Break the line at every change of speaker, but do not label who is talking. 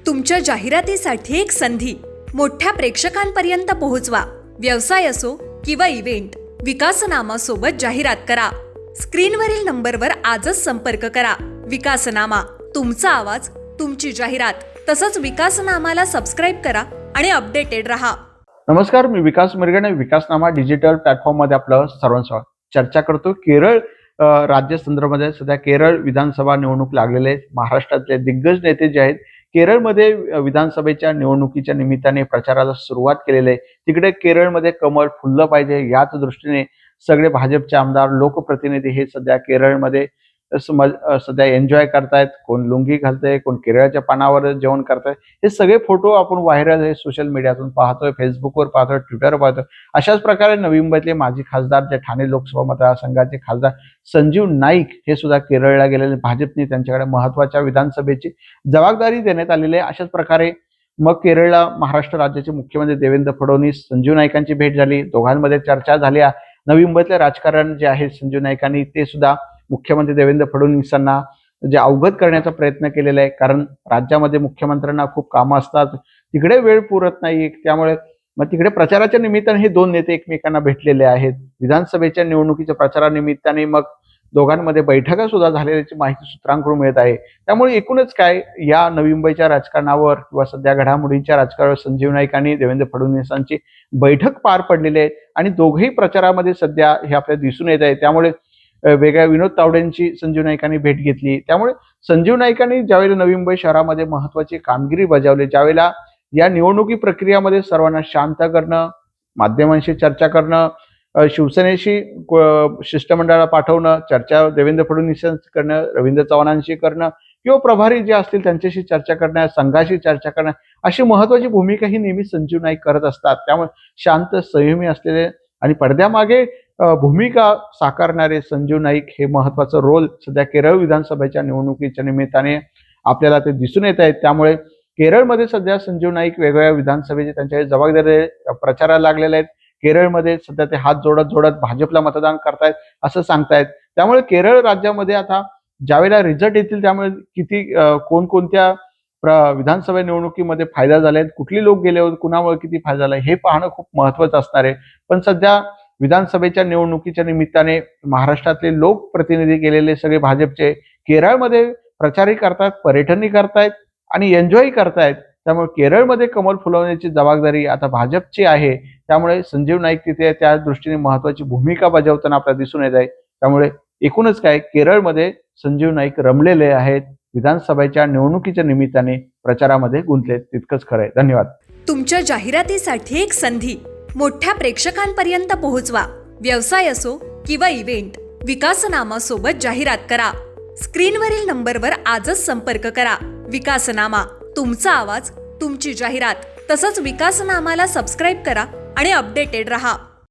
तुमच्या जाहिरातीसाठी एक संधी मोठ्या प्रेक्षकांपर्यंत पोहोचवा. व्यवसाय असो किंवा इव्हेंट, विकासनामा सोबत जाहिरात करा. स्क्रीनवरील नंबरवर आजच संपर्क करा. विकासनामा, तुमचा आवाज, तुमची जाहिरात. तसंच विकासनामाला सबस्क्राईब करा आणि अपडेटेड रहा.
नमस्कार, मी विकास मिरगणे. विकासनामा डिजिटल प्लॅटफॉर्ममध्ये आपलं सर्वांचं चर्चा करतो. केरळ राज्य संदर्भामध्ये सध्या केरळ विधानसभा निवडणूक लागलेले आहेत. महाराष्ट्रातले दिग्गज नेते जे आहेत केरळमध्ये विधानसभेच्या निवडणुकीच्या निमित्ताने प्रचाराला सुरुवात केलेली आहे. तिकडे केरळमध्ये कमळ फुललं पाहिजे याच दृष्टीने सगळे भाजपचे आमदार, लोकप्रतिनिधी हे सध्या केरळमध्ये सध्या एन्जॉय करतायत. कोण लुंगी घालतंय, कोण केरळच्या पानावर जेवण करताय. हे सगळे फोटो आपण व्हायरल हे सोशल मीडियातून पाहतोय, फेसबुकवर पाहतोय, ट्विटरवर पाहतोय. अशाच प्रकारे नवी मुंबईतले माजी खासदार, जे ठाणे लोकसभा मतदारसंघाचे खासदार संजीव नाईक हे सुद्धा केरळला गेलेले. भाजपने त्यांच्याकडे महत्वाच्या विधानसभेची जबाबदारी देण्यात आलेली आहे. अशाच प्रकारे मग केरळला महाराष्ट्र राज्याचे मुख्यमंत्री देवेंद्र फडणवीस, संजीव नाईकांची भेट झाली. दोघांमध्ये चर्चा झाल्या. नवी मुंबईतले राजकारण जे आहे संजीव नाईकांनी ते सुद्धा मुख्यमंत्री देवेंद्र फडणवीसांना जे अवगत करण्याचा प्रयत्न केलेला आहे. कारण राज्यामध्ये मुख्यमंत्र्यांना खूप कामं असतात, तिकडे वेळ पुरत नाही. त्यामुळे मग तिकडे प्रचाराच्या निमित्ताने हे दोन नेते एकमेकांना भेटलेले आहेत. विधानसभेच्या निवडणुकीच्या प्रचारानिमित्ताने मग दोघांमध्ये बैठका सुद्धा झालेल्याची माहिती सूत्रांकडून मिळत आहे. त्यामुळे एकूणच काय, या नवी मुंबईच्या राजकारणावर किंवा सध्या घडामोडींच्या राजकारणावर संजीव नाईक आणि देवेंद्र फडणवीसांची बैठक पार पडलेली आहे आणि दोघेही प्रचारामध्ये सध्या हे आपल्याला दिसून येत आहे. त्यामुळे वेगळ्या विनोद तावडेंची संजीव नाईकांनी भेट घेतली. त्यामुळे संजीव नाईकांनी ज्यावेळेला नवी मुंबई शहरामध्ये महत्वाची कामगिरी बजावली, ज्यावेळेला या निवडणुकी प्रक्रियामध्ये सर्वांना शांत करणं, माध्यमांशी चर्चा करणं, शिवसेनेशी शिष्टमंडळाला पाठवणं, चर्चा देवेंद्र फडणवीसांशी करणं, रवींद्र चव्हाणांशी करणं किंवा प्रभारी जे असतील त्यांच्याशी चर्चा करणं, संघाशी चर्चा करणं, अशी महत्वाची भूमिका ही नेहमी संजीव नाईक करत असतात. त्यामुळे शांत, संयमी असलेले आणि पडद्यामागे भूमिका साकारणारे संजीव नाईक हे महत्वाचं रोल सध्या केरळ विधानसभेच्या निवडणुकीच्या निमित्ताने आपल्याला ते दिसून येत आहेत. त्यामुळे केरळमध्ये सध्या संजीव नाईक वेगवेगळ्या विधानसभेचे त्यांच्या जबाबदारी प्रचाराला लागलेले आहेत. केरळमध्ये सध्या ते हात जोडत भाजपला मतदान करतायत असं सांगतायत. त्यामुळे केरळ राज्यामध्ये आता ज्यावेळेला रिझल्ट येतील त्यामुळे किती कोणकोणत्या विधानसभा निवडणुकीमध्ये फायदा झालाय, कुठली लोक गेले होते, कुणामुळे किती फायदा झालाय हे पाहणं खूप महत्वाचं असणार आहे. पण सध्या विधानसभेच्या निवडणुकीच्या निमित्ताने महाराष्ट्रातले लोकप्रतिनिधी गेलेले सगळे भाजपचे केरळमध्ये प्रचारही करतायत, पर्यटनही करतायत आणि एन्जॉय करतायत. त्यामुळे केरळमध्ये कमल फुलवण्याची जबाबदारी आता भाजपची आहे. त्यामुळे संजीव नाईक तिथे त्या दृष्टीने महत्वाची भूमिका बजावताना आपल्याला दिसून येत आहे. त्यामुळे एकूणच काय, केरळमध्ये संजीव नाईक रमलेले आहेत. विधानसभेच्या निवडणुकीच्या निमित्ताने प्रचारामध्ये गुंतलेत, तितकंच खरं आहे. धन्यवाद.
तुमच्या जाहिरातीसाठी एक संधी मोठ्या प्रेक्षकांपर्यंत पोहोचवा. व्यवसाय असो किंवा इव्हेंट, विकासनामा सोबत जाहिरात करा. स्क्रीनवरील नंबरवर आजच संपर्क करा. विकासनामा, तुमचा आवाज, तुमची जाहिरात. तसंच विकासनामाला सबस्क्राईब करा आणि अपडेटेड रहा.